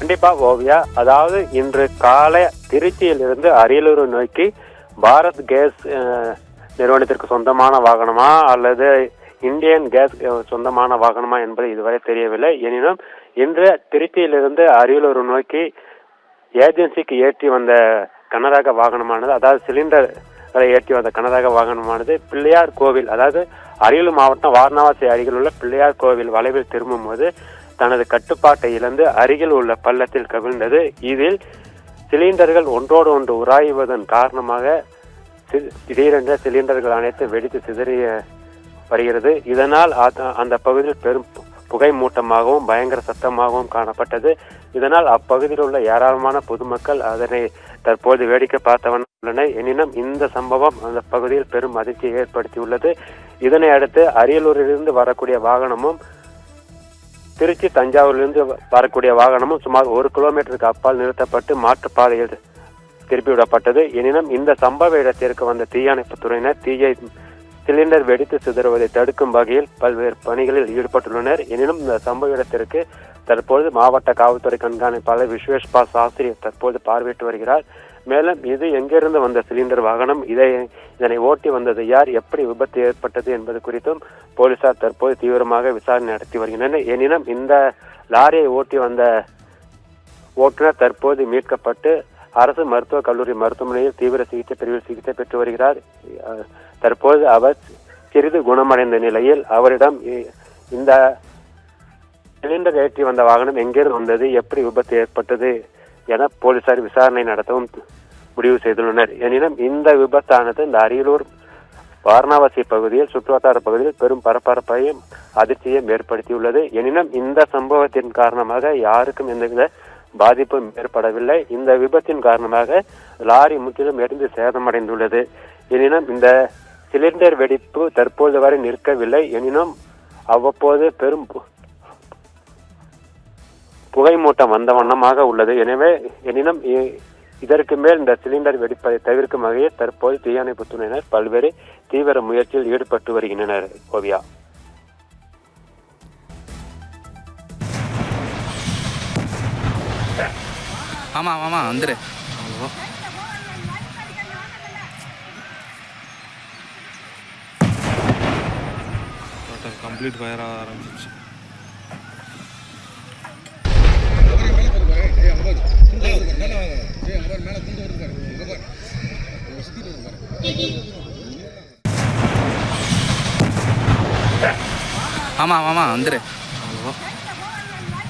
கண்டிப்பா ஓவியா. அதாவது இன்று காலை திருச்சியிலிருந்து அரியலூர் நோக்கி பாரத் கேஸ் நிறுவனத்திற்கு சொந்தமான வாகனமா அல்லது இந்தியன் கேஸ் சொந்தமான வாகனமா என்பது இதுவரை தெரியவில்லை. எனினும் இன்று திருச்சியிலிருந்து அரியலூர் நோக்கி ஏஜென்சிக்கு ஏற்றி வந்த கனரக வாகனமானது, அதாவது சிலிண்டரை ஏற்றி வந்த கனரக வாகனமானது பிள்ளையார் கோவில், அதாவது அரியலூர் மாவட்டம் வாரணாசி அருகில் உள்ள பிள்ளையார் கோவில் வளைவில் திரும்பும் போது தனது கட்டுப்பாட்டை இழந்து அருகில் உள்ள பள்ளத்தில் கவிழ்ந்தது. இதில் சிலிண்டர்கள் ஒன்றோடு ஒன்று உராய்வதன் காரணமாக திடீரென்ற சிலிண்டர்கள் அனைத்து வெடித்து சிதறிய வருகிறது. இதனால் அந்த பகுதியில் பெரும் புகை மூட்டமாகவும் பயங்கர சத்தமாகவும் காணப்பட்டது. இதனால் அப்பகுதியில் உள்ள ஏராளமான பொதுமக்கள் அதனை தற்போது வேடிக்கை பார்த்தவன் உள்ளனர். எனினும் இந்த சம்பவம் அந்த பகுதியில் பெரும் அதிர்ச்சியை ஏற்படுத்தியுள்ளது. இதனை அடுத்து அரியலூரிலிருந்து வரக்கூடிய வாகனமும் திருச்சி தஞ்சாவூரிலிருந்து வரக்கூடிய வாகனமும் சுமார் 1 கிலோமீட்டருக்கு அப்பால் நிறுத்தப்பட்டு மாற்றுப்பாதையில் திருப்பிவிடப்பட்டது. எனினும் இந்த சம்பவ இடத்திற்கு வந்த தீயணைப்பு துறையினர் தீயை சிலிண்டர் வெடித்து சிதறுவதை தடுக்கும் வகையில் பல்வேறு பணிகளில் ஈடுபட்டுள்ளனர். எனினும் இந்த சம்பவ இடத்திற்கு தற்போது மாவட்ட காவல்துறை கண்காணிப்பாளர் விஸ்வேஷ்பா சாஸ்திரி தற்போது பார்வையிட்டு வருகிறார். மேலும் இது எங்கிருந்து வந்த சிலிண்டர் வாகனம், இதனை ஓட்டி வந்தது யார், எப்படி விபத்து ஏற்பட்டது என்பது குறித்தும் போலீசார் தற்போது தீவிரமாக விசாரணை நடத்தி வருகின்றனர். எனினும் இந்த லாரியை ஓட்டி வந்த ஓட்டுநர் தற்போது மீட்கப்பட்டு அரசு மருத்துவக் கல்லூரி மருத்துவமனையில் தீவிர சிகிச்சை பிரிவில் சிகிச்சை பெற்று வருகிறார். தற்போது அவர் சிறிது குணமடைந்த நிலையில் அவரிடம் இந்த சிலிண்டர் ஏற்றி வந்த வாகனம் எங்கிருந்து வந்தது, எப்படி விபத்து ஏற்பட்டது என போலீசார் விசாரணை நடத்தவும் முடிவு செய்துள்ளனர். எனினும் இந்த விபத்தானது இந்த அரியலூர் வாரணாசி பகுதியில் சுற்றுவட்டார பகுதியில் பெரும் பரபரப்பையும் அதிர்ச்சியையும் ஏற்படுத்தியுள்ளது. எனினும் இந்த சம்பவத்தின் காரணமாக யாருக்கும் எந்தவித பாதிப்பும் ஏற்படவில்லை. இந்த விபத்தின் காரணமாக லாரி முற்றிலும் எரிந்து சேதமடைந்துள்ளது. எனினும் இந்த சிலிண்டர் வெடிப்பு தற்போது வரை நிற்கவில்லை. எனினும் அவ்வப்போது பெரும் புகை மூட்டம் வந்த வண்ணமாக உள்ளது. எனினும் இதற்கு மேல் இந்த சிலிண்டர் வெடிப்பதை தவிர்க்கும் வகையில் தற்போது தீயணைப்பு துறையினர் பல்வேறு தீவிர முயற்சியில் ஈடுபட்டு வருகின்றனர். ஓவியா. ஆமா ஆமா வந்துரு. கம்ப்ளீட் ஃபயர் ஆக ஆரம்பிச்சிச்சு. ஆமா ஆமா வந்துரு.